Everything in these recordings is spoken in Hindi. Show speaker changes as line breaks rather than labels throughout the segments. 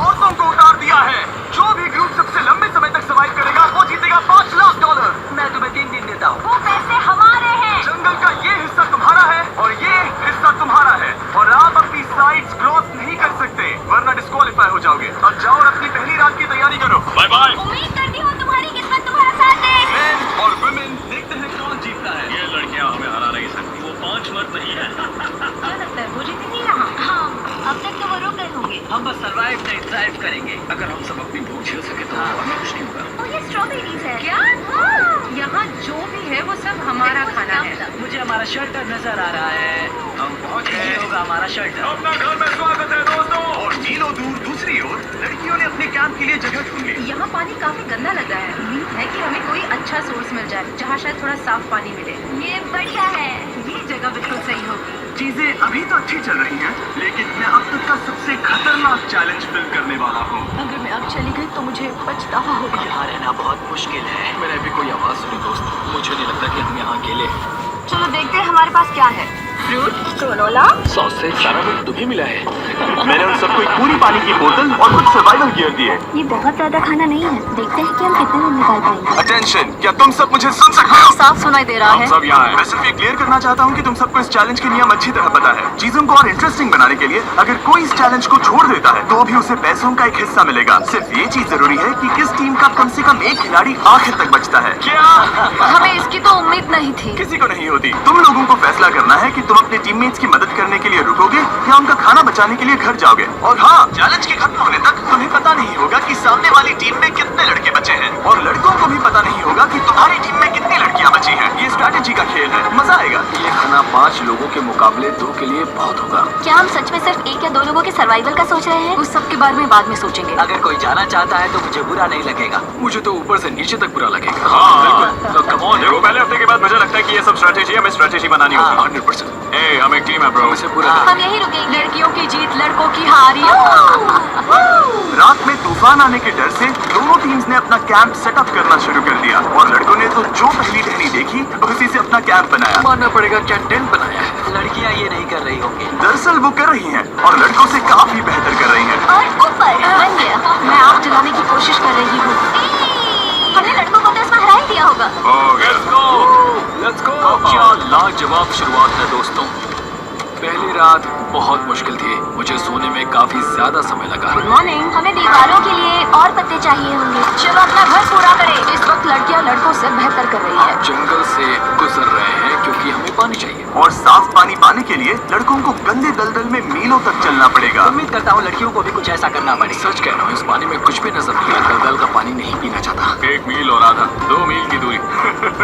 औरतों को उतार दिया है। जो भी ग्रुप सबसे लंबे समय तक सर्वाइव करेगा वो जीतेगा $5 लाख। मैं तुम्हें 3 दिन देता हूँ।
वो पैसे हमारे हैं।
जंगल का ये हिस्सा तुम्हारा है और ये हिस्सा तुम्हारा है और आप अपनी साइड्स क्रॉस नहीं कर सकते वरना डिस्क्वालीफाई हो जाओगे। अब जाओ और अपनी पहली रात की तैयारी करो। Bye bye.
उम्मीद करती हूँ तुम्हारी किस्मत तुम्हारा साथ दे।
मेन और वुमेन देखते हैं कौन जीतता है।
ये लड़कियां हमें हरा नहीं सकती, वो 5 मर्द नहीं है।
क्या लगता है वो जीतेंगी यहाँ? हाँ, अब तक तो वो रुक गए होंगे।
हम बस सर्वाइव नहीं थ्राइव करेंगे। अगर हम सब अपनी भूख झेल सके तो हमें कुछ नहीं होगा।
ओ, ये स्ट्रॉबेरीज है।
क्या? यहाँ जो भी है वो सब हमारा खाना है।
मुझे हमारा शेल्टर नजर आ रहा है। हम पहुंच गए होगा हमारा शेल्टर।
अपना घर में स्वागत है दोस्तों। और मीलों दूर दूसरी ओर लड़कियों ने अपने कैंप के लिए जगह ढूंढ ली।
यहाँ पानी काफी गंदा लग रहा है। उम्मीद है कि हमें कोई अच्छा सोर्स मिल जाए जहाँ शायद थोड़ा साफ पानी मिले।
ये बढ़िया है।
ये जगह बिल्कुल सही होगी।
चीजें अभी तो अच्छी चल रही हैं, लेकिन मैं अब तक का सबसे खतरनाक चैलेंज फिल करने वाला हूँ।
अगर मैं अब चली गई तो मुझे पछतावा होगा।
यहाँ रहना बहुत मुश्किल है। मैंने अभी कोई आवाज सुनी दोस्त। मुझे नहीं लगता कि हम यहाँ अकेले हैं।
चलो देखते हैं हमारे पास क्या है।
फ्रूट,
ग्रेनोला,
सॉसेज, सारा कुछ तुम्हें मिला है।
मैंने उन सबको एक पूरी पानी की बोतल और कुछ सर्वाइवल गियर दिए।
ये बहुत ज्यादा खाना नहीं है। देखते हैं कि हम कितने दिन निकाल पाएंगे।
अटेंशन, क्या तुम सब मुझे सुन सकते हो?
साफ सुनाई दे रहा
हम सब यहाँ हैं। मैं सिर्फ ये क्लियर करना चाहता हूँ कि तुम सबको इस चैलेंज के नियम अच्छी तरह पता है। चीजों को और इंटरेस्टिंग बनाने के लिए अगर कोई इस चैलेंज को छोड़ देता है तो भी उसे पैसों का एक हिस्सा मिलेगा। सिर्फ ये चीज जरूरी है कि किस टीम का कम से कम एक खिलाड़ी आखिर तक बचता है। क्या
हमें इसकी तो उम्मीद नहीं थी।
किसी को नहीं होती। तुम लोगों को फैसला करना है कि तुम अपने टीममेट्स की मदद करने के लिए रुकोगे या उनका खाना बचाने के लिए घर जाओगे। और हाँ, चैलेंज के खत्म होने तक तुम्हें पता नहीं होगा कि सामने वाली टीम में कितने लड़के बचे हैं और लड़कों को भी पता नहीं होगा कि तुम्हारी टीम में कितनी लड़कियां बची हैं। ये स्ट्रैटेजी का खेल है, मजा आएगा।
ये खाना 5 लोगों के मुकाबले 2 के लिए बहुत होगा।
क्या हम सच में सिर्फ 1 या 2 लोगों के सर्वाइवल का सोच रहे हैं?
उस सब के बारे में बाद में सोचेंगे।
अगर कोई जाना चाहता है तो मुझे बुरा नहीं लगेगा। मुझे तो ऊपर से नीचे तक बुरा लगेगा।
हाँ बिल्कुल। तो कम ऑन, देखो पहले हफ्ते के बाद मुझे लगता है कि ये सब स्ट्रैटेजी हमें स्ट्रैटेजी बनानी होगी।
100%।
हम एक टीम है ब्रो।
मुझे बुरा
हम यही रुकेंगे।
लड़कियों की जीत, लड़कों की हार।
रात में तूफान आने के डर से दोनों टीम्स ने अपना कैंप सेटअप करना शुरू कर दिया और लड़कों ने तो जो पहली टहनी देखी उसी से अपना कैंप बनाया।
मानना पड़ेगा क्या टेंट बनाया है। लड़कियां ये नहीं कर रही होंगी।
दरअसल वो कर रही हैं और लड़कों से काफी बेहतर कर रही हैं।
और ऊपर बन गया।
मैं आग जलाने की कोशिश कर रही हूँ।
हमने लड़कों को तो इसमें हरा ही दिया होगा।
Let's go. क्या लाजवाब शुरुआत है दोस्तों। पहली रात बहुत मुश्किल थी। मुझे सोने में काफी ज्यादा समय लगा।
Good morning. हमें दीवारों के लिए और पत्ते चाहिए होंगे। चलो अपना घर पूरा करें।
इस वक्त लड़कियां लड़कों से बेहतर कर रही है।
जंगल से गुजर रहे हैं क्योंकि हमें पानी चाहिए।
और साफ पानी पाने के लिए लड़कों को गंदे दलदल में मीलों तक चलना पड़ेगा।
उम्मीद करता हूँ लड़कियों को भी कुछ ऐसा करना पड़े। सच कह रहा हूँ, इस पानी में कुछ भी नजर नहीं आता। दलदल का पानी नहीं पीना चाहता।
1 मील और आधा, 2 मील की दूरी।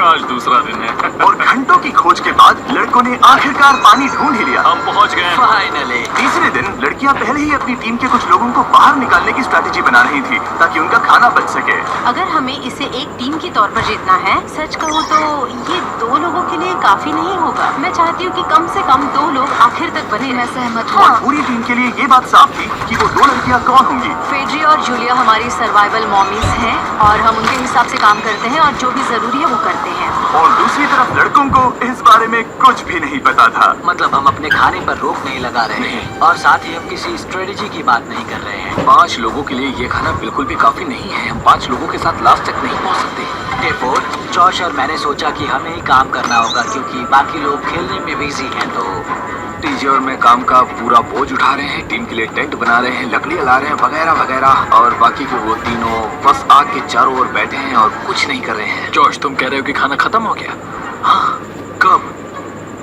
आज दूसरा दिन है। और घंटों की खोज के बाद लड़कों ने आखिरकार पानी ढूंढ ही लिया। हम पहुंच गए।
फाइनली।
तीसरे दिन लड़कियां पहले ही अपनी टीम के कुछ लोगों को बाहर निकालने की स्ट्रैटेजी बना रही थी ताकि उनका खाना बच सके।
अगर हमें इसे एक टीम के तौर पर जीतना है, सच कहूँ तो ये 2 लोगों के लिए काफी नहीं होगा। मैं चाहती हूँ कि कम से कम 2 लोग आखिर तक बने। मैं सहमत हूँ।
और पूरी टीम के लिए ये बात साफ थी कि वो 2 लड़कियां कौन होंगी।
फेड्री और जूलिया हमारी सर्वाइवल मॉमीज हैं और हम उनके हिसाब से काम करते हैं और जो भी जरूरी है वो करते हैं।
और दूसरी तरफ लड़कों को इस बारे में कुछ भी नहीं पता था।
मतलब हम अपने खाने पर रोक नहीं लगा रहे हैं और साथ ही हम किसी स्ट्रेटेजी की बात नहीं कर रहे हैं। 5 लोगों के लिए ये खाना बिल्कुल भी काफी नहीं है। हम 5 लोगों के साथ लास्ट तक नहीं पहुंच सकते। डे 4, जॉश और मैंने सोचा कि हमें ही काम करना होगा क्योंकि बाकी लोग खेलने में बिजी हैं। तो टीजे और मैं काम का पूरा बोझ उठा रहे हैं। टीम के लिए टेंट बना रहे हैं, लकड़ियां ला रहे हैं वगैरह वगैरह। और बाकी के वो तीनों बस आग के चारों ओर बैठे हैं और कुछ नहीं कर रहे हैं। जॉश, तुम कह रहे हो कि खाना खत्म हो गया? हाँ, कब?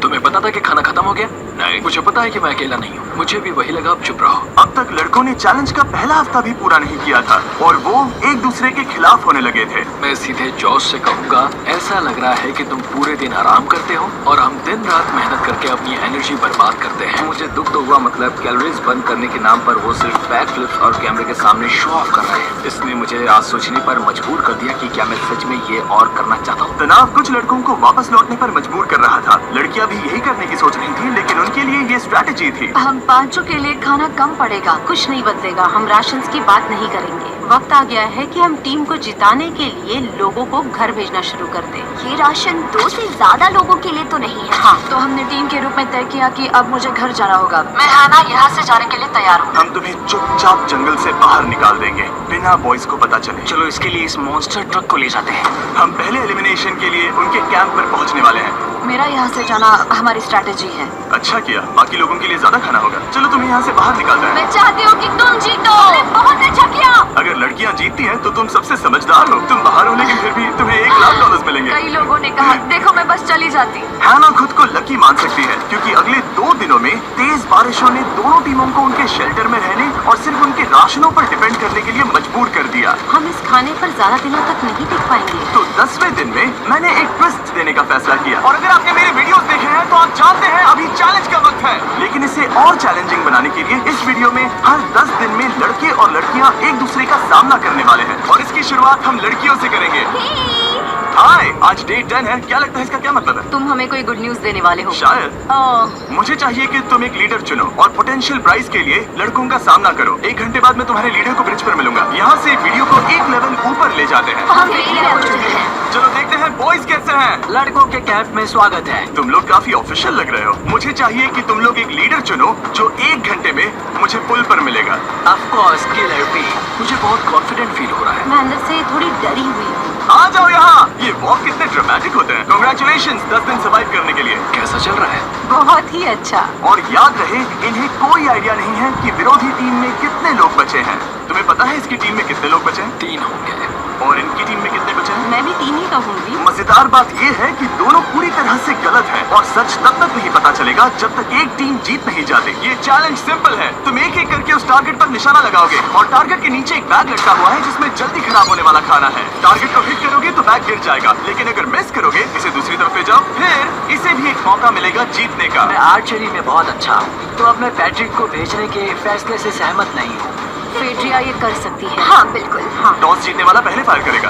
तुम्हें पता था कि खाना खत्म हो गया? नहीं, मुझे पता है कि मैं अकेला नहीं हूँ। मुझे भी वही लगा। अब चुप रहो। अब तक लड़कों ने चैलेंज का पहला हफ्ता भी पूरा नहीं किया था और वो एक दूसरे के खिलाफ होने लगे थे। मैं सीधे जॉश से कहूँगा, ऐसा लग रहा है कि तुम पूरे दिन आराम करते हो और हम दिन रात मेहनत करके अपनी एनर्जी बर्बाद करते हैं। मुझे दुख तो हुआ, मतलब कैलोरीज बंद करने के नाम पर वो सिर्फ बैक फ्लिप्स और कैमरे के सामने शो ऑफ कर रहे हैं। इसने मुझे आज सोचने पर मजबूर कर दिया कि क्या मैं सच में ये और करना चाहता हूँ। तनाव कुछ लड़कों को वापस लौटने पर मजबूर कर रहा था। लड़कियां भी यही करने की सोच रही थी, लेकिन उनके लिए ये स्ट्रैटेजी थी।
हम 5 के लिए खाना कम पड़ेगा, कुछ नहीं बदलेगा। हम राशंस की बात नहीं करेंगे। वक्त आ गया है कि हम टीम को जिताने के लिए लोगों को घर भेजना शुरू कर दें।
ये राशन 2 से ज्यादा लोगों के लिए तो नहीं है।
हाँ,
तो हमने टीम के रूप में तय किया कि अब मुझे घर जाना होगा। मैं हाना यहाँ से जाने के लिए तैयार हूँ।
हम तुम्हें चुपचाप जंगल से बाहर निकाल देंगे बिना बॉयज को पता चले।
चलो इसके लिए इस मॉन्स्टर ट्रक को ले जाते हैं।
हम पहले एलिमिनेशन के लिए उनके कैंप पर पहुंचने वाले हैं।
मेरा यहाँ से जाना हमारी स्ट्रैटेजी है।
अच्छा किया, बाकी लोगों के लिए ज्यादा खाना होगा। चलो तुम्हें यहाँ से बाहर निकालना है।
मैं चाहती हूँ कि तुम जीतो। बहुत अच्छा किया।
अगर लड़कियाँ जीतती हैं तो तुम सबसे समझदार हो। तुम बाहर हो लेकिन फिर भी तुम्हें $1,00,000 मिलेंगे।
कई लोगों ने कहा देखो मैं बस चली जाती।
हैना खुद को लकी मान सकती है क्योंकि अगले 2 दिनों में तेज बारिशों ने दोनों टीमों को उनके शेल्टर में रहने और सिर्फ उनके राशनों पर डिपेंड करने के लिए मजबूर कर दिया।
हम इस खाने पर ज्यादा दिनों तक नहीं टिक पाएंगे।
तो 10वें दिन में मैंने एक ट्विस्ट देने का फैसला किया। और अगर आपने मेरे वीडियोस देखे हैं तो आप जानते हैं अभी चैलेंज का वक्त है। लेकिन इसे और चैलेंजिंग बनाने के लिए इस वीडियो में हर 10 दिन में लड़के और लड़कियां एक दूसरे का सामना करने वाले हैं और इसकी शुरुआत हम लड़कियों से करेंगे। हाय, आज डे 10 है। क्या लगता है इसका क्या मतलब है?
तुम हमें कोई गुड न्यूज देने वाले हो।
शायद। मुझे चाहिए कि तुम एक लीडर चुनो और पोटेंशियल प्राइज के लिए लड़कों का सामना करो। 1 घंटे बाद मैं तुम्हारे लीडर को ब्रिज पर मिलूंगा। यहाँ से वीडियो को एक लेवल ऊपर ले जाते हैं।
हम रेडी हो चुके हैं।
चलो देखते हैं बॉयज कैसे हैं।
लड़कों के कैंप में स्वागत है।
तुम लोग काफी ऑफिशियल लग रहे हो। मुझे चाहिए कि तुम लोग एक लीडर चुनो जो 1 घंटे में मुझे पुल पर मिलेगा।
Of course killer bee. मुझे बहुत कॉन्फिडेंट फील हो रहा है।
मैं अंदर से थोड़ी डरी हुई हूँ।
आ जाओ यहाँ। ये वॉक कितने ड्रामेटिक होते हैं। कांग्रेचुलेशंस 10 दिन सर्वाइव करने के लिए।
कैसा चल रहा है?
बहुत ही अच्छा।
और याद रहे इन्हें कोई आइडिया नहीं है कि विरोधी टीम में कितने लोग बचे हैं। तुम्हें पता है इसकी टीम में कितने लोग बचे हैं?
3 होंगे।
और इनकी टीम में कितने बचे हैं?
मैं भी 3 ही कहूँगी।
मजेदार बात ये है कि दोनों पूरी तरह से गलत हैं और सच तब तक नहीं पता चलेगा जब तक एक टीम जीत नहीं जाती। ये चैलेंज सिंपल है। तुम एक एक करके उस टारगेट पर निशाना लगाओगे और टारगेट के नीचे एक बैग लटका हुआ है जिसमें जल्दी खराब होने वाला खाना है। टारगेट को हिट करोगे तो बैग गिर जाएगा, लेकिन अगर मिस करोगे इसे दूसरी तरफ ले जाओ, फिर इसे भी एक मौका मिलेगा जीतने का।
मैं आर्चरी में बहुत अच्छा हूँ, तो अब मैं पैट्रिक को भेजने के फैसले से सहमत नहीं हूँ।
फेड्रिया ये कर सकती है।
हाँ बिल्कुल।
हाँ।
टॉस जीतने वाला पहले फायर करेगा।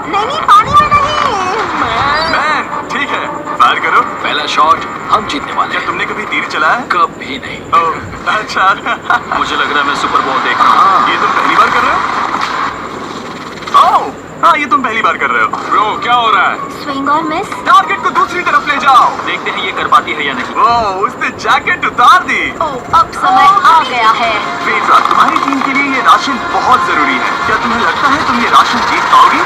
नहीं, पानी में नहीं।
मैन, ठीक है, फायर करो।
पहला शॉट हम जीतने वाले
क्या
हैं।
तुमने कभी तीर चलाया है?
कभी नहीं।
ओह, अच्छा।
मुझे लग रहा है मैं सुपर बॉल देख रहा हूँ।
ये तुम पहली बार कर रहे हो? ओह, हाँ, ये तुम पहली बार कर रहे हो।
ब्रो क्या हो रहा है?
स्विंग और मिस।
टारगेट को दूसरी तरफ ले जाओ।
देखते हैं ये कर पाती है या नहीं।
ओह, उसने जैकेट उतार दी।
ओह, अब समय आ गया है।
फेड्रा, तुम्हारी टीम के लिए ये राशन बहुत जरूरी है। क्या तुम्हें लगता है तुम ये राशन जीत पाओगी?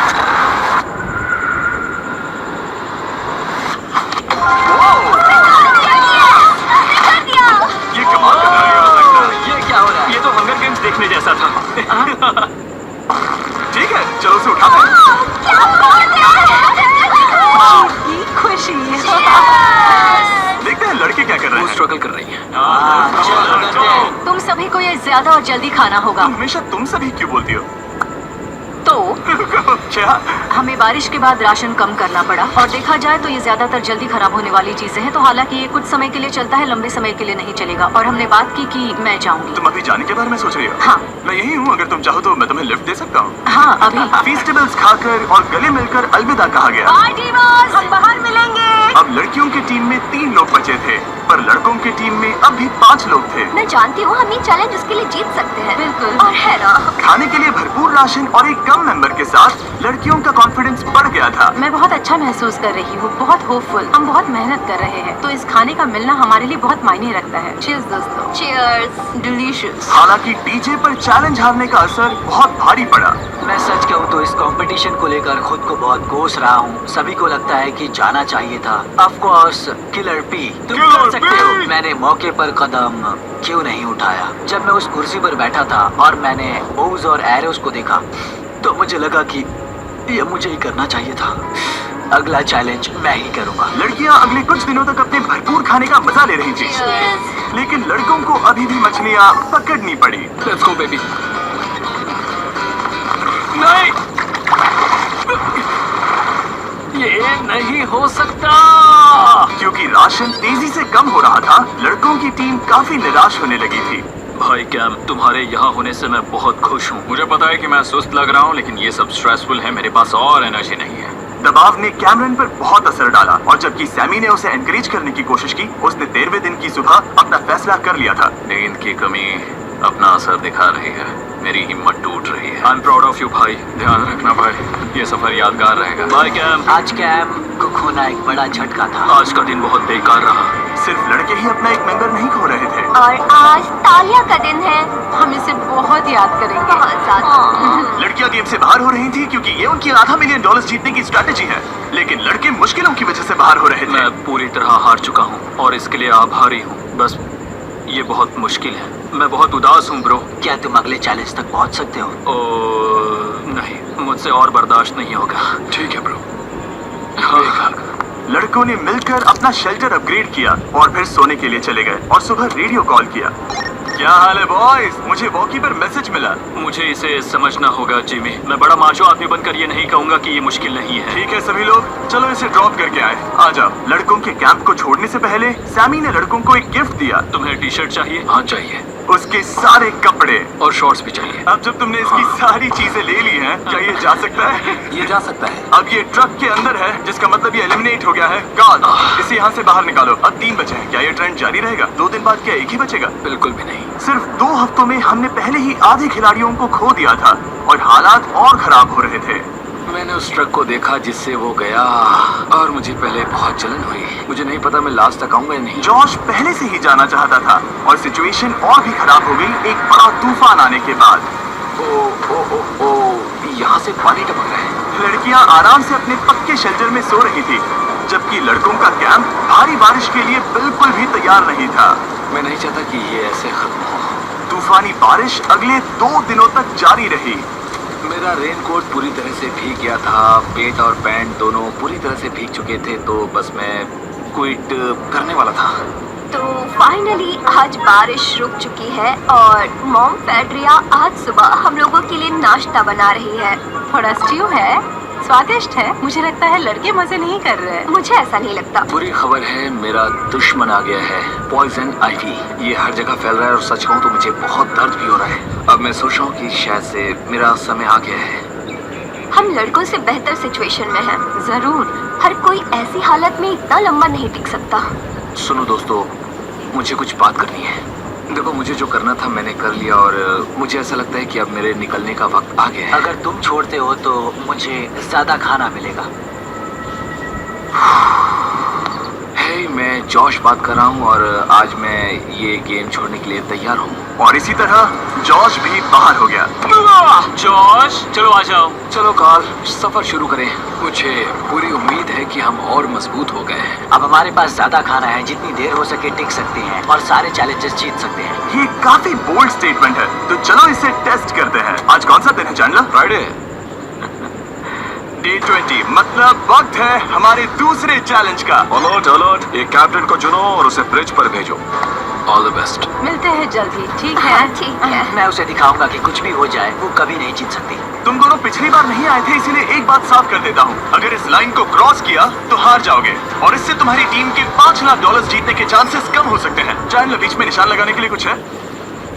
ये कमाल का नहीं हो सकता।
ये क्या हो रहा है?
ये तो हंगर गेम्स देखने जैसा था। ठीक है, चलो उसे उठाते हैं।
की खुशी।
देखते हैं लड़के क्या कर रहे
वो
हैं।
स्ट्रगल कर रही है।
चलो, चलो।
तुम सभी को ये ज्यादा और जल्दी खाना होगा।
तुम हमेशा तुम सभी क्यों बोलती हो?
तो
क्या?
हमें बारिश के बाद राशन कम करना पड़ा और देखा जाए तो ये ज्यादातर जल्दी खराब होने वाली चीजें हैं। तो हालांकि ये कुछ समय के लिए चलता है, लंबे समय के लिए नहीं चलेगा। और हमने बात की कि मैं जाऊंगी।
तुम अभी जाने के बारे में सोच रही हो?
हाँ।
मैं यही हूँ, अगर तुम चाहो तो मैं तुम्हें लिफ्ट दे सकता हूँ।
हाँ अभी।
फीस्टेबल्स खाकर और गले मिलकर अलविदा कहा गया।
हम बाहर मिलेंगे।
अब लड़कियों की टीम में 3 लोग बचे थे, पर लड़कों की टीम में अब भी 5 लोग थे।
मैं जानती हूँ हम ये चैलेंज उसके लिए जीत सकते हैं।
बिल्कुल।
और है ना।
खाने के लिए भरपूर राशन और एक कम मेंबर के साथ लड़कियों का कॉन्फिडेंस बढ़ गया था।
मैं बहुत अच्छा महसूस कर रही हूँ, बहुत होपफुल। हम बहुत मेहनत कर रहे हैं, तो इस खाने का मिलना हमारे लिए बहुत मायने रखता है। चीयर्स दोस्तों।
चीयर्स।
डिलीशियस।
हालांकि डीजे पर चैलेंज हारने का असर बहुत भारी पड़ा।
मैं सच कहूँ तो इस कंपटीशन को लेकर खुद को बहुत कोस रहा हूँ। सभी को लगता है कि जाना चाहिए था। ऑफ कोर्स किलर पी, तुम
Killer
कर सकते हो।
P!
मैंने मौके पर कदम क्यों नहीं उठाया? जब मैं उस कुर्सी पर बैठा था और मैंने बोज और एरोस को देखा तो मुझे लगा कि ये मुझे ही करना चाहिए था। अगला चैलेंज मैं ही करूँगा।
लड़कियां अगले कुछ दिनों तक अपने भरपूर खाने का मजा ले रही थी, लेकिन लड़कों को अभी भी मछलियां पकड़नी पड़ी।
Let's go baby. नहीं, ये नहीं हो सकता।
क्योंकि राशन तेजी से कम हो रहा था, लड़कों की टीम काफी निराश होने लगी थी।
भाई कैम, तुम्हारे यहाँ होने से मैं बहुत खुश हूँ। मुझे पता है कि मैं सुस्त लग रहा हूँ, लेकिन ये सब स्ट्रेसफुल है। मेरे पास और एनर्जी नहीं है।
दबाव ने कैमरन पर बहुत असर डाला और जबकि सैमी ने उसे एनकरेज करने की कोशिश की, उसने 13वें दिन की सुबह अपना फैसला कर लिया था।
नींद की कमी अपना असर दिखा रही है। मेरी हिम्मत टूट रही है। I am proud of you भाई। ध्यान रखना भाई, ये सफर यादगार रहेगा। Bye cam.
आज कैम को खोना एक बड़ा झटका था।
आज का दिन बहुत बेकार रहा।
सिर्फ लड़के ही अपना एक मेंबर नहीं खो रहे थे।
और आज तालिया का दिन है।
हम इसे बहुत याद करेंगे।
बहुत ज्यादा।
लड़कियां गेम से बाहर हो रही थी क्योंकि ये उनकी $500 मिलियन जीतने की स्ट्रैटेजी है, लेकिन लड़के मुश्किलों की वजह से बाहर हो रहे थे।
मैं पूरी तरह हार चुका हूँ और इसके लिए आभारी हूँ। बस ये बहुत मुश्किल है। मैं बहुत उदास हूँ ब्रो।
क्या तुम अगले चैलेंज तक पहुंच सकते हो?
ओ नहीं, मुझसे और बर्दाश्त नहीं होगा। ठीक है ब्रो। हाँ।
लड़कों ने मिलकर अपना शेल्टर अपग्रेड किया और फिर सोने के लिए चले गए और सुबह रेडियो कॉल किया। क्या हाल है बॉयज? मुझे वॉकी पर मैसेज मिला।
मुझे इसे समझना होगा जिमी। मैं बड़ा माचो आदमी बनकर ये नहीं कहूंगा कि ये मुश्किल नहीं है।
ठीक है सभी लोग, चलो इसे ड्रॉप करके आए। आ जाओ। लड़कों के कैंप को छोड़ने से पहले सैमी ने लड़कों को एक गिफ्ट दिया।
तुम्हें टी शर्ट चाहिए? हाँ चाहिए।
उसके सारे कपड़े
और शॉर्ट्स भी चाहिए।
अब जब तुमने इसकी सारी चीजें ले ली हैं, क्या ये जा सकता है?
ये जा सकता है।
अब ये ट्रक के अंदर है, जिसका मतलब ये एलिमिनेट हो गया है। गॉड, इसे यहाँ से बाहर निकालो। अब 3 बचे हैं। क्या ये ट्रेंड जारी रहेगा? 2 दिन बाद क्या एक ही बचेगा?
बिल्कुल भी नहीं।
सिर्फ 2 हफ्तों में हमने पहले ही आधे खिलाड़ियों को खो दिया था और हालात और खराब हो रहे थे।
मैंने उस ट्रक को देखा जिससे वो गया और मुझे पहले बहुत जलन हुई। मुझे नहीं पता मैं लास्ट तक आऊंगा या नहीं।
जॉश पहले से ही जाना चाहता था और सिचुएशन और भी खराब हो गई एक बड़ा तूफान आने के बाद।
यहाँ से पानी टपक रहा है।
लड़कियां आराम से अपने पक्के शेल्टर में सो रही थी, जबकि लड़कों का कैंप भारी बारिश के लिए बिल्कुल भी तैयार नहीं था।
मैं नहीं चाहता कि ये ऐसे खत्म हो।
तूफानी बारिश अगले 2 दिनों तक जारी रही।
मेरा रेनकोट पूरी तरह से भीग गया था। पेट और पैंट दोनों पूरी तरह से भीग चुके थे, तो बस मैं क्विट करने वाला था।
तो फाइनली आज बारिश रुक चुकी है और मॉम फेड्रिया आज सुबह हम लोगों के लिए नाश्ता बना रही है।
थोड़ा स्ट्यू है, स्वादिष्ट है। मुझे लगता है लड़के मजे नहीं कर रहे।
मुझे ऐसा नहीं लगता।
बुरी खबर है, मेरा दुश्मन आ गया है, पॉइजन आइवी। ये हर जगह फैल रहा है और सच कहूँ तो मुझे बहुत दर्द भी हो रहा है। अब मैं सोच रहा हूँ कि शायद से मेरा समय आ गया है।
हम लड़कों से बेहतर सिचुएशन में हैं।
जरूर।
हर कोई ऐसी हालत में इतना लंबा नहीं टिक सकता।
सुनो दोस्तों, मुझे कुछ बात करनी है। देखो, मुझे जो करना था मैंने कर लिया और मुझे ऐसा लगता है कि अब मेरे निकलने का वक्त आ गया है।
अगर तुम छोड़ते हो तो मुझे ज्यादा खाना मिलेगा।
हे, मैं जॉश बात कर रहा हूँ और आज मैं ये गेम छोड़ने के लिए तैयार हूँ।
और इसी तरह जॉश भी बाहर हो गया।
जॉश, चलो आ जाओ। चलो कार्ल, सफर शुरू करें। मुझे पूरी उम्मीद है कि हम और मजबूत हो गए हैं।
अब हमारे पास ज्यादा खाना है, जितनी देर हो सके टिक सकते हैं और सारे चैलेंजेस जीत सकते हैं।
ये काफी बोल्ड स्टेटमेंट है, तो चलो इसे टेस्ट करते हैं। आज कौन सा दिन है चैंडलर?
फ्राइडे।
डे 20, मतलब वक्त है हमारे दूसरे चैलेंज का।
अलर्ट अलर्ट, एक कैप्टन को चुनो और उसे ब्रिज पर भेजो।
All the best.
मिलते हैं जल्दी, ठीक
हाँ,
है?
ठीक है।
मैं उसे दिखाऊंगा कि कुछ भी हो जाए वो कभी नहीं जीत सकती।
तुम दोनों पिछली बार नहीं आए थे, इसीलिए एक बात साफ कर देता हूँ। अगर इस लाइन को क्रॉस किया तो हार जाओगे और इससे तुम्हारी टीम के $5 लाख जीतने के चांसेस कम हो सकते हैं। चैंडलर, बीच में निशान लगाने के लिए कुछ है?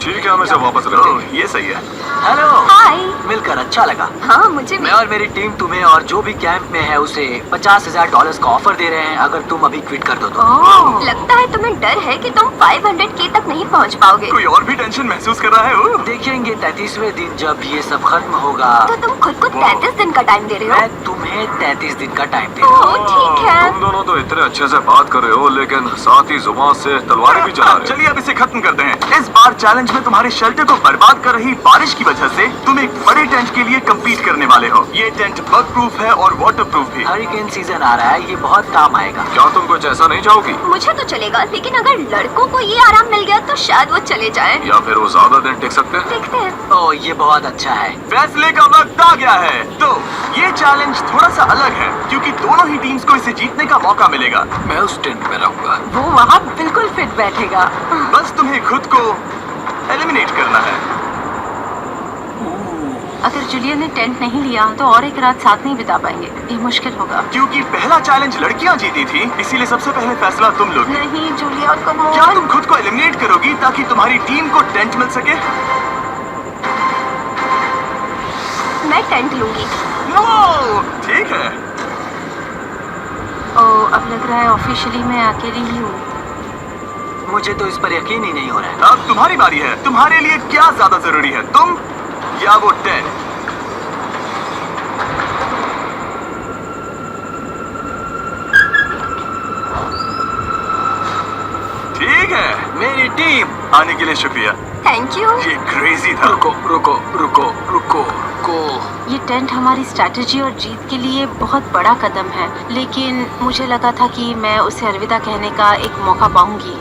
ठीक है, हम इसे वापस रखते हैं।
ये सही है।
हेलो,
हाय।
मिलकर अच्छा लगा।
हाँ, मुझे भी।
मैं और मेरी टीम तुम्हें और जो भी कैंप में है उसे $50,000 का ऑफर दे रहे हैं अगर तुम अभी क्विट कर दो तो।
ओह,
लगता है तुम्हें डर है कि तुम 500K तक नहीं पहुंच पाओगे।
कोई और भी टेंशन महसूस कर रहा है?
देखेंगे 33वें दिन जब ये सब खत्म होगा।
तो तुम खुद को 33 दिन का टाइम दे रहे हो?
मैं तुम्हें 33 दिन का टाइम दे रहा हूँ।
ओह, ठीक है।
तुम दोनों तो इतने अच्छे से बात कर रहे हो, लेकिन साथ ही जुबान से तलवारें भी चला रहे हो।
चलिए अब इसे खत्म करते हैं। इस बार चैलेंज में तुम्हारे शेल्टर को बर्बाद कर रही बारिश की वजह से तुम एक बड़े टेंट के लिए compete करने वाले हो। ये टेंट बग प्रूफ है और वाटर प्रूफ भी।
हरिकेन सीजन आ रहा है, ये बहुत काम आएगा।
क्या तुम कुछ ऐसा नहीं चाहोगी?
मुझे तो चलेगा, लेकिन अगर लड़कों को ये आराम मिल गया तो शायद वो चले जाएं।
या फिर वो ज्यादा दिन टिक सकते हैं?
देखते हैं।
ओह, ये बहुत अच्छा है।
फैसले का वक्त आ गया है। तो ये चैलेंज थोड़ा सा अलग है क्योंकि दोनों ही टीम्स को इसे जीतने का मौका मिलेगा।
मैं उस टेंट में रहूंगा।
वो वहाँ बिल्कुल फिट बैठेगा।
बस तुम्हें खुद को एलिमिनेट करना है।
अगर जूलिया ने टेंट नहीं लिया तो और एक रात साथ नहीं बिता पाएंगे। ये मुश्किल होगा।
क्योंकि पहला चैलेंज लड़कियां जीती थी, इसीलिए सबसे पहले फैसला तुम लोगी।
नहीं जूलिया,
क्या तुम खुद को एलिमिनेट करोगी ताकि तुम्हारी टीम को टेंट मिल सके?
मैं टेंट लूंगी।
नो, ठीक है।
ओह, अब लग रहा है ऑफिशियली मैं अकेली ही हूँ।
मुझे तो इस पर यकीन ही नहीं हो रहा है।
अब तुम्हारी बारी है। तुम्हारे लिए क्या ज्यादा जरूरी है, तुम या वो टेंट? ठीक है,
मेरी टीम।
आने के लिए शुक्रिया।
Thank you.
ये क्रेजी था।
रुको रुको रुको रुको रुको।
ये टेंट हमारी स्ट्रैटेजी और जीत के लिए बहुत बड़ा कदम है, लेकिन मुझे लगा था कि मैं उसे अलविदा कहने का एक मौका पाऊंगी।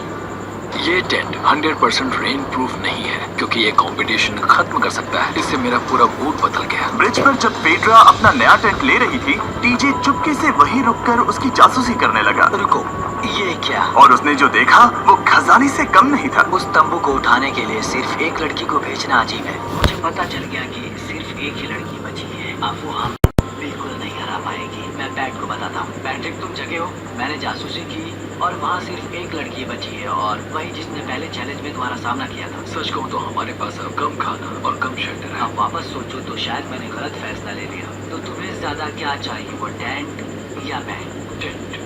ये टेंट 100% रेन प्रूफ नहीं है, क्योंकि ये कंपटीशन खत्म कर सकता है। इससे मेरा पूरा मूड बदल गया।
ब्रिज पर जब पेड्रा अपना नया टेंट ले रही थी, टीजे चुपके से वहीं रुककर उसकी जासूसी करने लगा।
रुको, ये क्या?
और उसने जो देखा वो खजाने से कम नहीं था।
उस तंबू को उठाने के लिए सिर्फ एक लड़की को भेजना अजीब है। मुझे पता चल गया कि सिर्फ एक ही लड़की बची है। अब वो हम बिल्कुल नहीं हरा पाएगी। मैं पैट को बताता हूँ। पैट्रिक, तुम जगे हो? मैंने जासूसी की और वहाँ सिर्फ एक लड़की बची है, और वही जिसने पहले चैलेंज में तुम्हारा सामना किया था।
सच कहूँ तो हमारे पास अब कम खाना और कम शेल्टर है।
अब वापस सोचो तो शायद मैंने गलत फैसला ले लिया। तो तुम्हें ज्यादा क्या चाहिए, वो टेंट या मैं?
टेंट।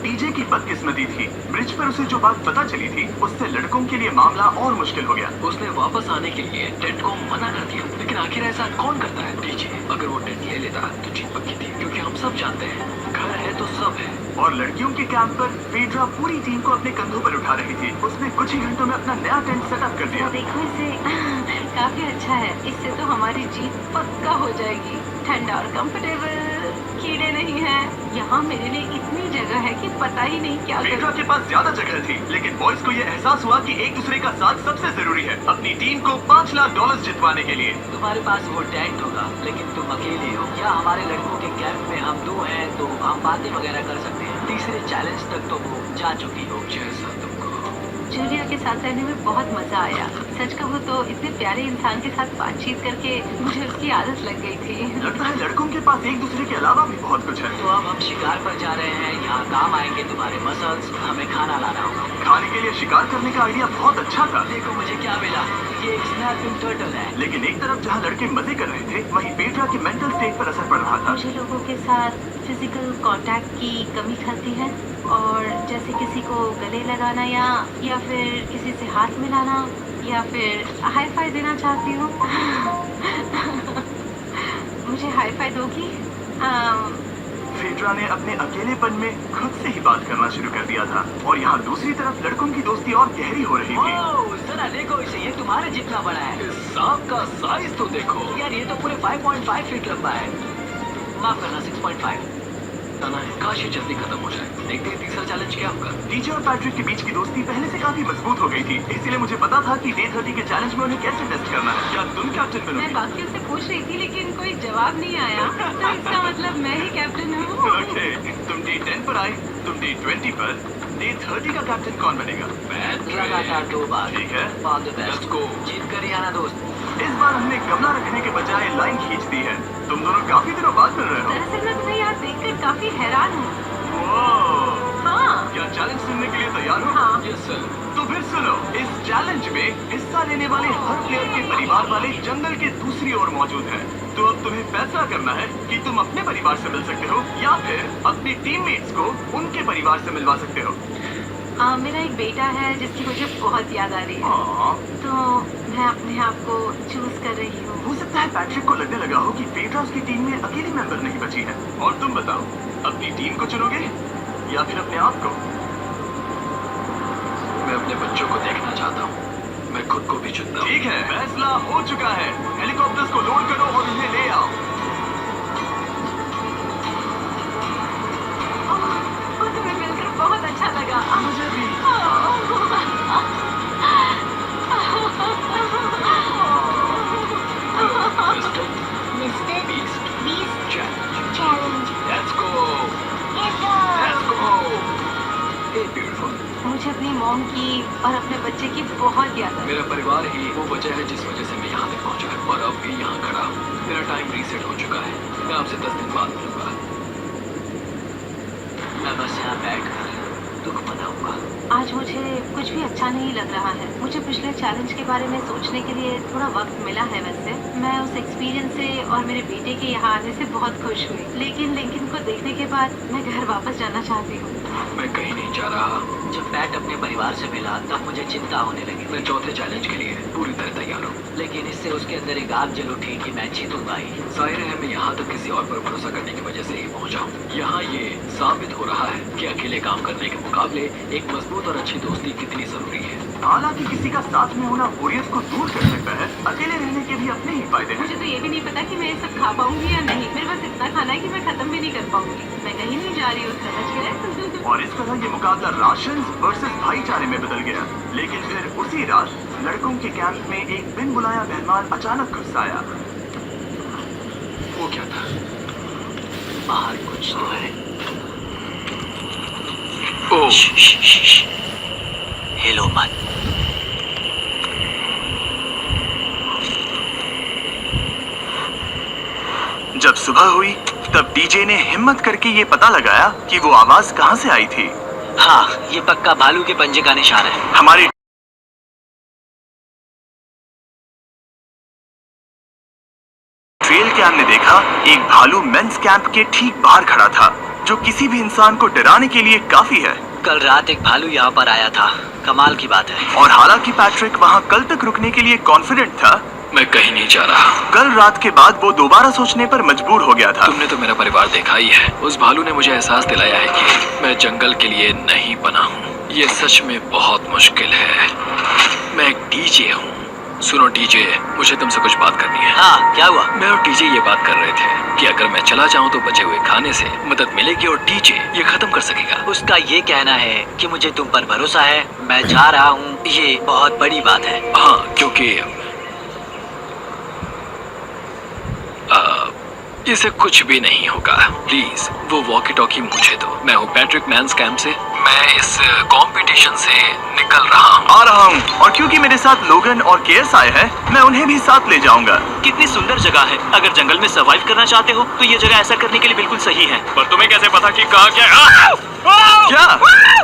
टीजे की बदकिस्मती थी, ब्रिज पर उसे जो बात पता चली थी उससे लड़कों के लिए मामला और मुश्किल हो गया।
उसने वापस आने के लिए टेंट को मना कर दिया, लेकिन आखिर ऐसा कौन करता है? टीजे, अगर वो टेंट ले लेता तो जीत पक्की थी, क्योंकि हम सब जानते हैं घर है तो सब है।
और लड़कियों के कैंप पर पेड्रा पूरी टीम को अपने कंधों पर उठा रही थी। उसने कुछ ही घंटों में अपना नया टेंट सेटअप कर दिया।
देखो इसे, काफी अच्छा है। इससे तो हमारी जीत पक्का हो जाएगी। ठंडा और कंफर्टेबल, कीड़े नहीं हैं। यहाँ मेरे लिए इतनी जगह है कि पता ही नहीं क्या
पेड्रा
करूं।
के पास ज्यादा जगह थी, लेकिन बॉयज को ये एहसास हुआ कि एक दूसरे का साथ सबसे जरूरी है अपनी टीम को $5 लाख जितवाने के लिए।
तुम्हारे पास वो टेंट होगा, लेकिन तुम अकेले हो। या हमारे लड़कों के कैंप में हम 2 हैं, तो हम बातें वगैरह कर सकते हैं। तीसरे चैलेंज तक तो वो जा चुकी हो।
जैसा तुमको।
जूलिया के साथ रहने में बहुत मजा आया। सच कहूँ तो इतने प्यारे इंसान के साथ बातचीत करके मुझे उसकी आदत लग गई थी।
लगता है लड़कों के पास एक दूसरे के अलावा भी बहुत कुछ है।
तो अब हम शिकार पर जा रहे हैं। यहाँ काम आएंगे तुम्हारे मसल्स। हमें खाना लाना होगा।
खाने के लिए शिकार करने का आइडिया बहुत अच्छा था,
देखो मुझे क्या मिला। ये एक स्नैपिंग टर्टल है।
लेकिन एक तरफ जहाँ लड़के मजे कर रहे थे, वहीं पेड्रा की मेंटल स्टेट पर असर पड़ रहा था।
मुझे लोगों के साथ फिजिकल कांटेक्ट की कमी खलती है, और जैसे किसी को गले लगाना या फिर किसी से हाथ मिलाना या फिर हाई फाई देना चाहती हूँ। मुझे हाई फाई दोगी?
पेड्रा ने अपने अकेलेपन में खुद से ही बात करना शुरू कर दिया था, और यहाँ दूसरी तरफ लड़कों की दोस्ती और गहरी हो रही थी।
ओह, जरा देखो इसे, ये तुम्हारे जितना बड़ा है।
इस सांप का साइज तो देखो।
यार ये तो पूरे 5.5 फीट लंबा है। माफ करना, 6.5।
काश ये जल्दी खत्म हो जाए। देखते हैं तीसरा चैलेंज क्या होगा।
टीजे और पैट्रिक के बीच की दोस्ती पहले से काफी मजबूत हो गई थी, इसीलिए मुझे पता था कि डे 30 के चैलेंज में उन्हें कैसे टेस्ट करना है। क्या तुम कैप्टन
मैं
बनोगी?
बाकियों से पूछ रही थी, लेकिन कोई जवाब नहीं आया। तो इसका मतलब मैं ही कैप्टन हूँ।
ओके, तुम डे 10 पर आए, तुम डे 20 पर। डे 30 का कैप्टन कौन बनेगा?
लगातार 2 बार।
ठीक है,
all the best.
Let's go।
जीत कर ही आना दोस्त।
इस बार हमने गमला रखने के बजाय लाइन खींच दी है। तुम दोनों काफी दिनों बाद मिल रहे हो।
दरअसल मैं तुम्हें यहाँ देखकर काफी हैरान हूँ।
ओह,
हाँ
क्या चैलेंज सुनने के लिए तैयार हो?
हाँ।
Yes sir.
तो फिर सुनो, इस चैलेंज में हिस्सा लेने वाले हर प्लेयर के परिवार वाले जंगल के दूसरी ओर मौजूद हैं। तो अब तुम्हें फैसला करना है कि तुम अपने परिवार से मिल सकते हो या फिर अपनी टीममेट्स को उनके परिवार से मिलवा सकते हो।
मेरा एक बेटा है जिसकी मुझे बहुत याद आ रही है,
हाँ,
तो मैं अपने आप को चूज कर रही हूँ।
हो सकता है पैट्रिक को लगने लगा हो कि पेड्रा उसकी टीम में अकेली मेंबर नहीं बची है। और तुम बताओ, अपनी टीम को चुनोगे या फिर अपने आप को?
मैं अपने बच्चों को देखना चाहता हूँ। मैं खुद को भी चुनता हूँ।
ठीक है, फैसला हो चुका है। हेलीकॉप्टर्स को लोड करो और उन्हें ले आओ।
तुम्हें मिलकर बहुत अच्छा लगा।
मुझे भी।
Mister Beast
challenge.
Let's go.
Let's go.
Let's go. Hey beautiful.
मुझे अपनी मॉम की और अपने बच्चे की बहुत याद है।
मेरा परिवार ही वो वजह है जिस वजह से मैं यहाँ तक पहुँचा और अब भी यहाँ खड़ा हूँ। मेरा टाइम रीसेट हो चुका है। मैं आपसे 10 दिन बाद मिलूंगा।
मैं बस यहाँ बैठ कर दुख मनाऊंगा।
आज मुझे कुछ भी अच्छा नहीं लग रहा है। मुझे पिछले चैलेंज के बारे में सोचने के लिए थोड़ा वक्त मिला है। वैसे मैं उस एक्सपीरियंस से और मेरे बेटे के यहाँ आने से बहुत खुश हुई, लेकिन लिंकन को देखने के बाद मैं घर वापस जाना चाहती हूँ।
मैं कहीं नहीं जा रहा।
जब पैट अपने परिवार से मिला तब मुझे चिंता होने लगी।
मैं चौथे चैलेंज के लिए पूरी तरह तैयार हूँ।
लेकिन इससे उसके अंदर एक आग जल उठी कि मैं जीतूंगा ही।
जाहिर है मैं यहाँ तक किसी और पर भरोसा करने की वजह से ही पहुँचा हूँ। यहाँ ये साबित हो रहा है कि अकेले काम करने के मुकाबले एक मजबूत और अच्छी दोस्ती कितनी जरूरी है।
हालांकि किसी का साथ में होना बोरियत को दूर कर सकता है, अकेले रहने के भी अपने ही फायदे हैं।
मुझे तो ये भी नहीं पता कि मैं ये सब खा पाऊंगी या नहीं। मेरे पास इतना खाना है कि मैं खत्म भी नहीं कर पाऊंगी। मैं कहीं नहीं जा रही हूँ, समझ गए?
और इस तरह ये मुकाबला राशन वर्सेस भाईचारे में बदल गया। लेकिन फिर उसी रात लड़कों के कैंप में एक बिन बुलाया मेहमान अचानक घुस आया।
वो क्या था?
बाहर कुछ तो है।
ओह,
हिलो मत।
जब सुबह हुई तब डीजे ने हिम्मत करके ये पता लगाया कि वो आवाज कहाँ से आई थी।
हाँ, ये पक्का भालू के पंजे का निशान है।
हमारी ट्रेल कैम ने देखा एक भालू मेंस कैंप के ठीक बाहर खड़ा था, जो किसी भी इंसान को डराने के लिए काफी है।
कल रात एक भालू यहाँ पर आया था। कमाल की बात है।
और हालांकि पैट्रिक वहाँ कल तक रुकने के लिए कॉन्फिडेंट था,
मैं कहीं नहीं जा रहा।
कल रात के बाद वो दोबारा सोचने पर मजबूर हो गया था।
तुमने तो मेरा परिवार देखा ही है। उस भालू ने मुझे एहसास दिलाया है कि मैं जंगल के लिए नहीं बना हूँ। ये सच में बहुत मुश्किल है। मैं एक डीजे हूँ। सुनो डीजे, मुझे तुमसे कुछ बात करनी है।
हाँ, क्या हुआ?
मैं और डीजे ये बात कर रहे थे कि अगर मैं चला जाऊँ तो बचे हुए खाने से मदद मिलेगी और डीजे ये खत्म कर सकेगा।
उसका ये कहना है कि मुझे तुम पर भरोसा है। मैं जा रहा हूँ, ये बहुत बड़ी बात है।
हाँ, क्योंकि इसे कुछ भी नहीं होगा। प्लीज वो वॉकी टॉकी मुझे दो। मैं हूँ पैट्रिक मैंस कैंप से। मैं इस कंपटीशन से निकल रहा हूँ।
आ रहा हूँ, और क्योंकि मेरे साथ लोगन और केयर्स आए हैं, मैं उन्हें भी साथ ले जाऊंगा।
कितनी सुंदर जगह है। अगर जंगल में सरवाइव करना चाहते हो तो ये जगह ऐसा करने के लिए बिल्कुल सही है।
पर तुम्हें कैसे पता कि कहाँ क्या?
क्या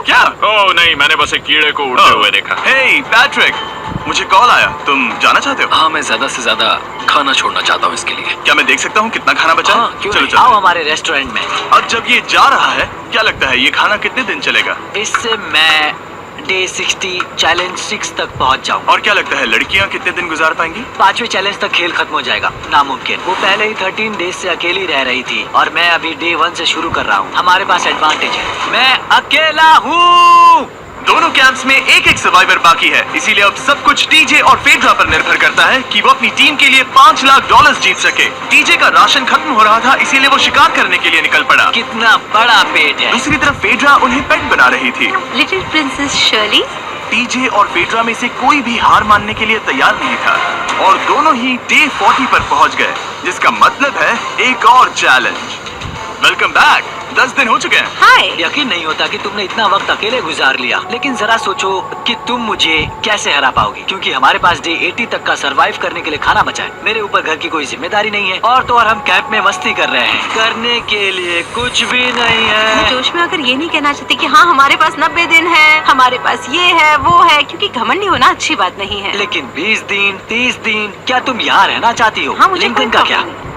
क्या?
ओह नहीं, मैंने बस एक कीड़े को उड़ते हुए देखा।
हे पैट्रिक, मुझे कॉल आया। तुम जाना चाहते हो?
हाँ, मैं ज्यादा से ज्यादा खाना छोड़ना चाहता हूँ इसके लिए।
क्या मैं देख सकता हूँ कितना खाना बचा है?
हाँ, क्यों
चलो
नहीं?
चलो।
आओ हमारे रेस्टोरेंट में।
अब जब ये जा रहा है, क्या लगता है ये खाना कितने दिन चलेगा?
इससे मैं डे 60 चैलेंज 6 तक पहुंच जाऊं।
और क्या लगता है लड़कियाँ कितने दिन गुजार पाएंगी?
5वें चैलेंज तक खेल खत्म हो जाएगा। नामुमकिन। वो पहले ही 13 डेज से अकेली रह रही थी और मैं अभी डे 1 से शुरू कर रहा हूँ। हमारे पास एडवांटेज है। मैं अकेला हूँ।
दोनों कैंप्स में एक एक सर्वाइवर बाकी है, इसीलिए अब सब कुछ टीजे और फेड्रा पर निर्भर करता है कि वो अपनी टीम के लिए $5 लाख जीत सके। टीजे का राशन खत्म हो रहा था, इसीलिए वो शिकार करने के लिए निकल पड़ा।
कितना बड़ा पेट है।
दूसरी तरफ फेड्रा उन्हें पेट बना रही थी।
Little princess Shirley.
टीजे और फेड्रा में से कोई भी हार मानने के लिए तैयार नहीं था, और दोनों ही डे 40 पर पहुंच गए, जिसका मतलब है एक और चैलेंज। Welcome back. 10 दिन हो चुके हैं।
हाय।
यकीन नहीं होता कि तुमने इतना वक्त अकेले गुजार लिया। लेकिन जरा सोचो कि तुम मुझे कैसे हरा पाओगी, क्योंकि हमारे पास डे 80 तक का सरवाइव करने के लिए खाना बचा है। मेरे ऊपर घर की कोई जिम्मेदारी नहीं है, और तो और हम कैंप में मस्ती कर रहे हैं। करने के लिए कुछ भी नहीं है।
जोश में अगर ये नहीं कहना चाहती कि हाँ हमारे पास 90 दिन है, हमारे पास ये है वो है, क्योंकि घमंडी होना अच्छी बात नहीं है।
लेकिन 20 दिन 30 दिन, क्या तुम यहाँ रहना चाहती हो?
हाँ, मुझे
लिंकन
कोई
का क्या?
प्रॉब्लम नहीं।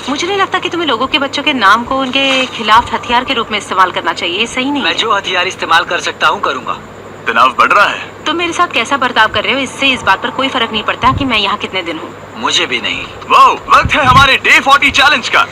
मुझे नहीं लगता कि तुम्हें लोगों के बच्चों के नाम को उनके खिलाफ हथियार के रूप में इस्तेमाल करना चाहिए। ये सही नहीं
मैं
है।
जो हथियार इस्तेमाल कर सकता हूँ करूँगा।
तनाव बढ़ रहा है।
तुम मेरे साथ कैसा बर्ताव कर रहे हो, इससे इस बात पर कोई फर्क नहीं पड़ता कि मैं यहाँ कितने दिन हूँ।
मुझे भी नहीं।
वो वक्त है हमारे डे 40 चैलेंज का।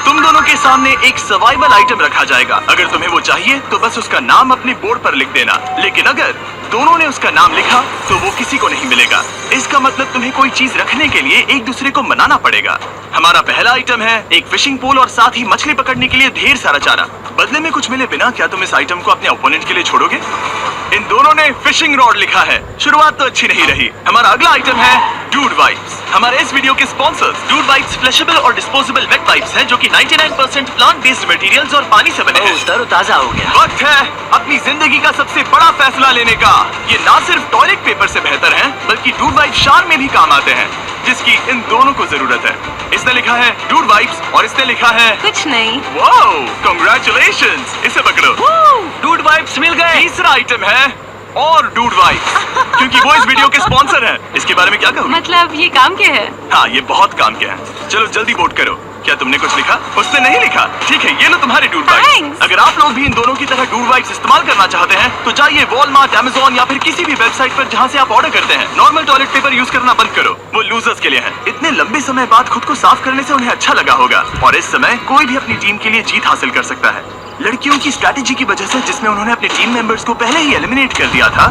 तुम दोनों के सामने एक सर्वाइवल आइटम रखा जाएगा। अगर तुम्हें वो चाहिए तो बस उसका नाम अपने बोर्ड पर लिख देना, लेकिन अगर दोनों ने उसका नाम लिखा तो वो किसी को नहीं मिलेगा। इसका मतलब तुम्हें कोई चीज रखने के लिए एक दूसरे को मनाना पड़ेगा। हमारा पहला आइटम है एक फिशिंग पोल और साथ ही मछली पकड़ने के लिए ढेर सारा चारा। बदले में कुछ मिले बिना क्या तुम इस आइटम को अपने ओपोनेंट के लिए छोड़ोगे? इन दोनों ने फिशिंग रॉड लिखा है। शुरुआत तो अच्छी नहीं रही। हमारा अगला आइटम है डूड वाइप्स। हमारे इस वीडियो के स्पॉन्सर्स डूड वाइप्स फ्लैशेबल और डिस्पोजेबल वेट वाइप्स हैं, जो कि 99% प्लांट बेस्ड मटेरियल्स और पानी से बने हैं।
तरोताजा हो गया।
वक्त है अपनी जिंदगी का सबसे बड़ा फैसला लेने का। ये ना सिर्फ टॉयलेट पेपर से बेहतर हैं, बल्कि डूड वाइप शार में भी काम आते हैं, जिसकी इन दोनों को जरूरत है। इसने लिखा है डूड वाइप्स और इसने लिखा है
कुछ नहीं।
Wow, congratulations. इसे पकड़ो।
डूड वाइप्स मिल गए।
तीसरा आइटम है और डूड वाइप्स, क्योंकि वो इस वीडियो के स्पॉन्सर हैं। इसके बारे में क्या कहूँ?
मतलब ये काम क्या है?
हाँ, ये बहुत काम के हैं। चलो जल्दी वोट करो, क्या तुमने कुछ लिखा? उसने नहीं लिखा। ठीक है, ये लो तुम्हारे डूड बाइट्स।
Thanks.
अगर आप लोग भी इन दोनों की तरह डूड बाइट्स इस्तेमाल करना चाहते हैं तो जाइए वॉलमार्ट, अमेज़न या फिर किसी भी वेबसाइट पर जहां से आप ऑर्डर करते हैं। नॉर्मल टॉयलेट पेपर यूज करना बंद करो, वो लूजर्स के लिए है। इतने लंबे समय बाद खुद को साफ करने से उन्हें अच्छा लगा होगा और इस समय कोई भी अपनी टीम के लिए जीत हासिल कर सकता है। लड़कियों की स्ट्रैटेजी की वजह से, जिसमें उन्होंने अपने टीम मेंबर्स को पहले ही एलिमिनेट कर दिया था,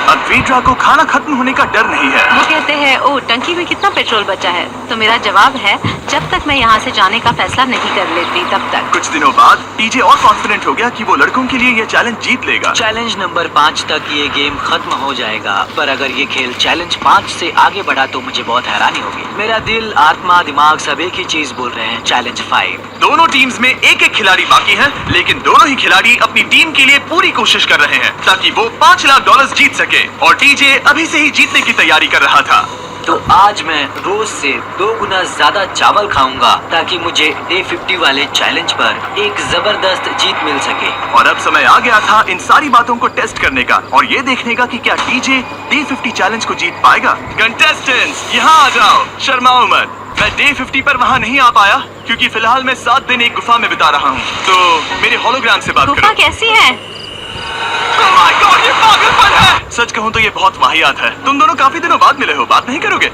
अब फेड्रा को खाना खत्म होने का डर नहीं है।
वो कहते हैं ओ टंकी में कितना पेट्रोल बचा है, तो मेरा जवाब है जब तक मैं यहाँ से जाने का फैसला नहीं कर लेती तब तक।
कुछ दिनों बाद टीजे और कॉन्फिडेंट हो गया कि वो लड़कों के लिए ये चैलेंज जीत लेगा।
चैलेंज नंबर 5 तक ये गेम खत्म हो जाएगा, पर अगर ये खेल चैलेंज 5 से आगे बढ़ा तो मुझे बहुत हैरानी होगी। मेरा दिल, आत्मा, दिमाग सब एक ही चीज बोल रहे हैं, चैलेंज 5।
दोनों टीम्स में एक एक खिलाड़ी बाकी है, लेकिन दोनों ही खिलाड़ी अपनी टीम के लिए पूरी कोशिश कर रहे हैं ताकि वो $5 लाख जीत सके और टीजे अभी से ही जीतने की तैयारी कर रहा था।
तो आज मैं रोज से 2 गुना ज्यादा चावल खाऊंगा ताकि मुझे डे 50 वाले चैलेंज पर एक जबरदस्त जीत मिल सके।
और अब समय आ गया था इन सारी बातों को टेस्ट करने का और ये देखने का कि क्या टीजे डे 50 चैलेंज को जीत पाएगा। कंटेस्टेंट्स यहाँ आ जाओ, शर्माओ मत। मैं डे 50 पर वहाँ नहीं आ पाया क्योंकि फिलहाल मैं 7 दिन एक गुफा में बिता रहा हूँ, तो मेरे होलोग्राम से बात
गुफा
करो।
कैसी है?
Oh my God, ये पागलपन है। सच कहूँ तो ये बहुत वाहियात है। तुम दोनों काफी दिनों बाद मिले हो, बात नहीं करोगे?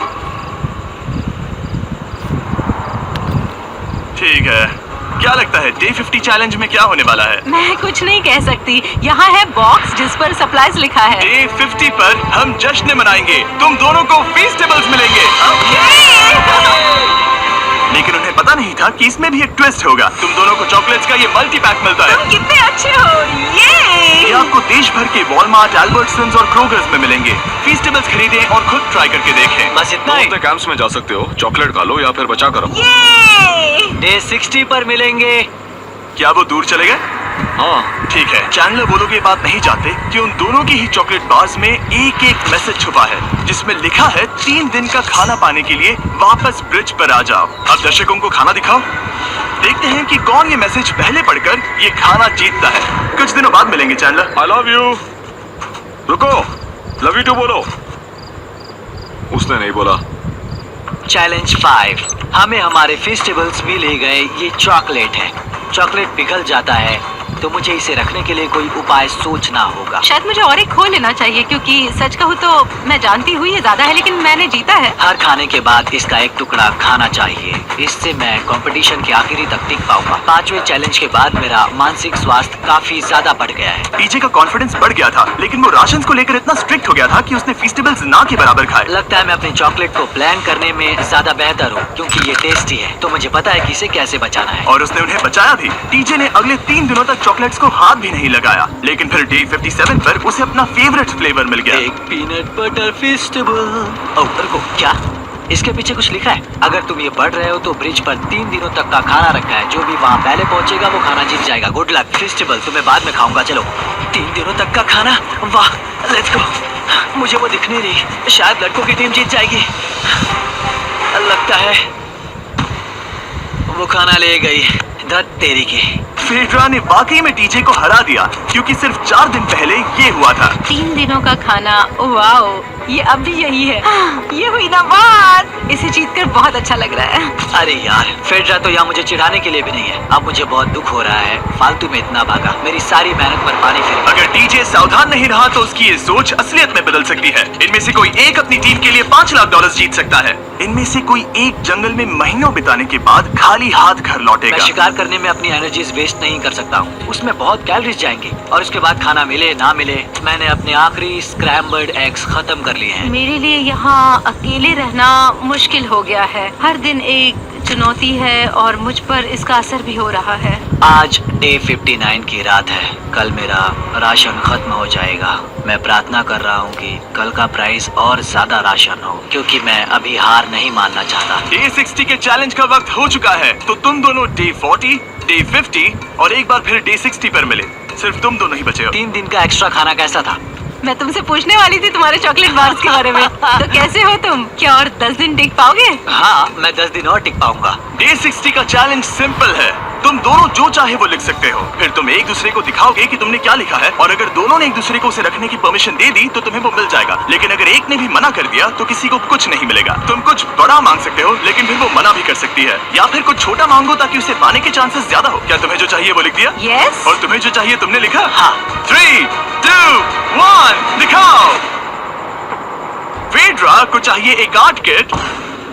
ठीक है, क्या लगता है डे 50 चैलेंज में क्या होने वाला है?
मैं कुछ नहीं कह सकती। यहाँ है बॉक्स जिस पर सप्लाईज लिखा है।
डे 50 पर हम जश्न मनाएंगे, तुम दोनों को फीस्टेबल्स मिलेंगे। लेकिन उन्हें पता नहीं था कि इसमें भी एक ट्विस्ट होगा। तुम दोनों को चॉकलेट्स का ये मल्टी पैक मिलता है।
तुम कितने अच्छे हो,
ये आपको देश भर के वॉलमार्ट, अल्बर्ट्सन्स और क्रोगर्स में मिलेंगे। फीस्टेबल्स खरीदें और खुद ट्राई करके देखें।
बस इतना ही।
कैंप्स में जा सकते हो, चॉकलेट खा लो या फिर बचा करो।
डे 60 पर मिलेंगे।
क्या वो दूर चले गए?
हाँ,
ठीक है, चैंडलर वो लोग ये बात नहीं जानते कि उन दोनों की ही चॉकलेट बार्स में एक एक मैसेज छुपा है जिसमें लिखा है 3 दिन का खाना पाने के लिए वापस ब्रिज पर आ जाओ। अब दर्शकों को खाना दिखाओ, देखते हैं कि कौन ये मैसेज पहले पढ़कर ये खाना जीतता है। कुछ दिनों बाद मिलेंगे चैंडलर।
I love you. रुको, लव यू टू बोलो। उसने नहीं बोला।
चैलेंज 5। हमें हमारे फेस्टिवल्स मिल ही गए। ये चॉकलेट है। चॉकलेट पिघल जाता है तो मुझे इसे रखने के लिए कोई उपाय सोचना होगा।
शायद मुझे और एक खो लेना चाहिए क्योंकि सच कहूँ तो मैं जानती हूँ ये ज्यादा है, लेकिन मैंने जीता है।
हर खाने के बाद इसका एक टुकड़ा खाना चाहिए, इससे मैं कंपटीशन के आखिरी तक टिक पाऊंगा। 5वें चैलेंज के बाद मेरा मानसिक स्वास्थ्य काफी ज्यादा बढ़ गया है।
टीजे का कॉन्फिडेंस बढ़ गया था, लेकिन वो राशन को लेकर इतना स्ट्रिक्ट हो गया था कि उसने फीस्टेबल्स ना के बराबर खाए।
लगता है मैं अपने चॉकलेट को प्लान करने में ज्यादा बेहतर हूँ क्योंकि ये टेस्टी है, तो मुझे पता है कि इसे कैसे बचाना है।
और उसने उन्हें बचाया भी। टीजे ने अगले 3 दिनों तक चॉकलेट्स को हाथ भी नहीं लगाया, लेकिन फिर डे 57 पर उसे अपना फेवरेट फ्लेवर मिल गया।
एक पीनट बटर फेस्टिवल। ओह रुको, क्या इसके पीछे कुछ लिखा है? अगर तुम ये पढ़ रहे हो तो ब्रिज पर 3 दिनों तक का खाना रखा है। जो भी वहाँ पहले पहुँचेगा वो खाना जीत जाएगा। Good luck. फेस्टिवल तुम्हें बाद में खाऊंगा। चलो, 3 दिनों तक का खाना, वाह, लेट्स गो। मुझे वो दिख नहीं रही, शायद लड़कों की टीम जीत जाएगी। लगता है वो खाना ले गई। धत तेरी की।
फेड्रा ने वाकई में टीजे को हरा दिया क्योंकि सिर्फ 4 दिन पहले ये हुआ था।
3 दिनों का खाना, वाओ, ये अब भी यही है। ये हुई ना बात। इसे जीतकर बहुत अच्छा लग रहा है।
अरे यार, फेड्रा तो यहाँ मुझे चिढ़ाने के लिए भी नहीं है। अब मुझे बहुत दुख हो रहा है, फालतू में इतना भागा, मेरी सारी मेहनत पर पानी फिर।
अगर टीजे सावधान नहीं रहा तो उसकी ये सोच असलियत में बदल सकती है। इनमें से कोई एक अपनी टीम के लिए $5 लाख जीत सकता है। इनमें से कोई एक जंगल में महीनों बिताने के बाद खाली हाथ घर
मैं
लौटेगा।
शिकार करने में अपनी एनर्जीज वेस्ट नहीं कर सकता हूँ, उसमें बहुत कैलोरीज जाएंगे और उसके बाद खाना मिले ना मिले। मैंने अपने आखिरी स्क्रैम्बल्ड एग्स खत्म कर लिए हैं।
मेरे लिए यहाँ अकेले रहना मुश्किल हो गया है। हर दिन एक चुनौती है और मुझ पर इसका असर भी हो रहा है।
आज डे 59 की रात है। कल मेरा राशन खत्म हो जाएगा। मैं प्रार्थना कर रहा हूँ कि कल का प्राइस और ज्यादा राशन हो क्योंकि मैं अभी हार नहीं मानना चाहता।
डे 60 के चैलेंज का वक्त हो चुका है, तो तुम दोनों डे 40, डे 50 और एक बार फिर डे 60 पर मिले। सिर्फ तुम दोनों ही बचे हो।
3 दिन का एक्स्ट्रा खाना कैसा था?
मैं तुमसे पूछने वाली थी तुम्हारे चॉकलेट बार्स के बारे में। तो कैसे हो तुम? क्या और 10 दिन टिक पाओगे?
हाँ, मैं 10 दिन और टिक पाऊंगा।
डे 60 का चैलेंज सिंपल है। तुम दोनों जो चाहे वो लिख सकते हो, फिर तुम एक दूसरे को दिखाओगे कि तुमने क्या लिखा है, और अगर दोनों ने एक दूसरे को उसे रखने की परमिशन दे दी तो तुम्हें वो मिल जाएगा। लेकिन अगर एक ने भी मना कर दिया तो किसी को कुछ नहीं मिलेगा। तुम कुछ बड़ा मांग सकते हो, लेकिन फिर वो मना भी कर सकती है, या फिर कुछ छोटा मांगो ताकि उसे पाने के चांसेस ज्यादा हो। क्या तुम्हें जो चाहिए वो लिख दिया?
यस।
और तुम्हें जो चाहिए तुमने लिखा?
हाँ।
3, 2, 1 दिखाओ। फेड्रा को चाहिए एक आर्ट किट,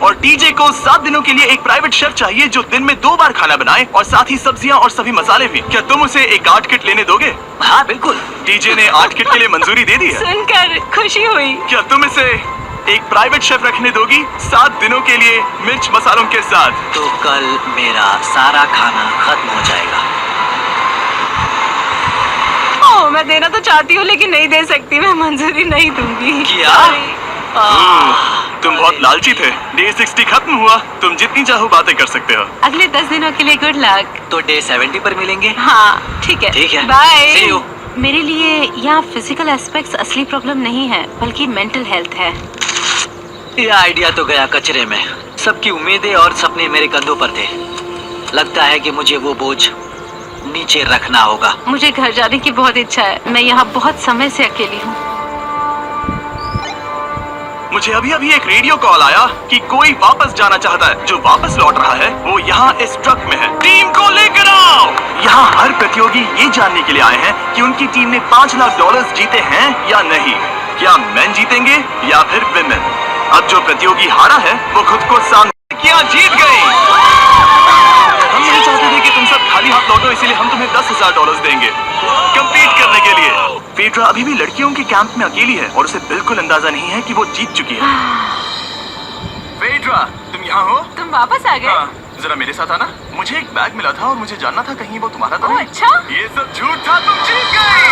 और टीजे को 7 दिनों के लिए एक प्राइवेट शेफ चाहिए जो दिन में 2 बार खाना बनाए, और साथ ही सब्जियां और सभी मसाले भी। क्या तुम उसे एक आर्ट किट लेने दोगे?
हाँ बिल्कुल।
टीजे ने आर्ट किट के लिए मंजूरी दे दी है।
सुनकर खुशी हुई।
क्या तुम इसे एक प्राइवेट शेफ रखने दोगी 7 दिनों के लिए मिर्च मसालों के साथ?
तो कल मेरा सारा खाना खत्म हो जाएगा।
ओह, मैं देना तो चाहती हूँ लेकिन नहीं दे सकती, मैं मंजूरी नहीं दूंगी।
क्या?
तुम बहुत लालची थे। डे 60 खत्म हुआ, तुम जितनी चाहो बातें कर सकते हो।
अगले 10 दिनों के लिए गुड लक।
तो डे 70 पर मिलेंगे।
हाँ ठीक है।
ठीक है।
बाय।
See you।
मेरे लिए यहाँ फिजिकल एस्पेक्ट्स असली प्रॉब्लम नहीं है, बल्कि मेंटल हेल्थ है।
यह आइडिया तो गया कचरे में। सबकी उम्मीदें और सपने मेरे कंधों पर थे। लगता है कि मुझे वो बोझ नीचे रखना होगा।
मुझे घर जाने की बहुत इच्छा है। मैं यहाँ बहुत समय से अकेली हूँ।
मुझे अभी अभी एक रेडियो कॉल आया कि कोई वापस जाना चाहता है। जो वापस लौट रहा है वो यहाँ इस ट्रक में है। टीम को लेकर आओ। यहाँ हर प्रतियोगी ये जानने के लिए आए हैं कि उनकी टीम ने $5 लाख जीते हैं या नहीं। क्या मेन जीतेंगे या फिर विमेन? अब जो प्रतियोगी हारा है वो खुद को सामने किया जीत गई। हम नहीं चाहते थे कि तुम सब खाली हाथ लौटो, इसीलिए हम तुम्हें $10,000 देंगे कंपीट करने के लिए। फेड्रा अभी भी लड़कियों के कैंप में अकेली है और उसे बिल्कुल अंदाजा नहीं है कि वो जीत चुकी है। फेड्रा, तुम यहाँ हो?
तुम वापस आ गए?
हाँ, जरा मेरे साथ आना। मुझे एक बैग मिला था और मुझे जानना था कहीं वो तुम्हारा तो
ओह,
नहीं।
अच्छा।
ये सब झूठ था, तुम जीत गई।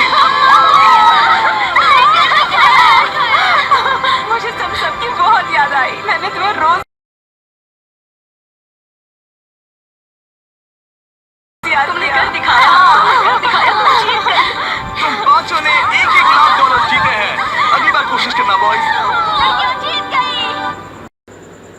मुझे तुम सबकी बहुत याद आई। मैंने तुम्हें रोज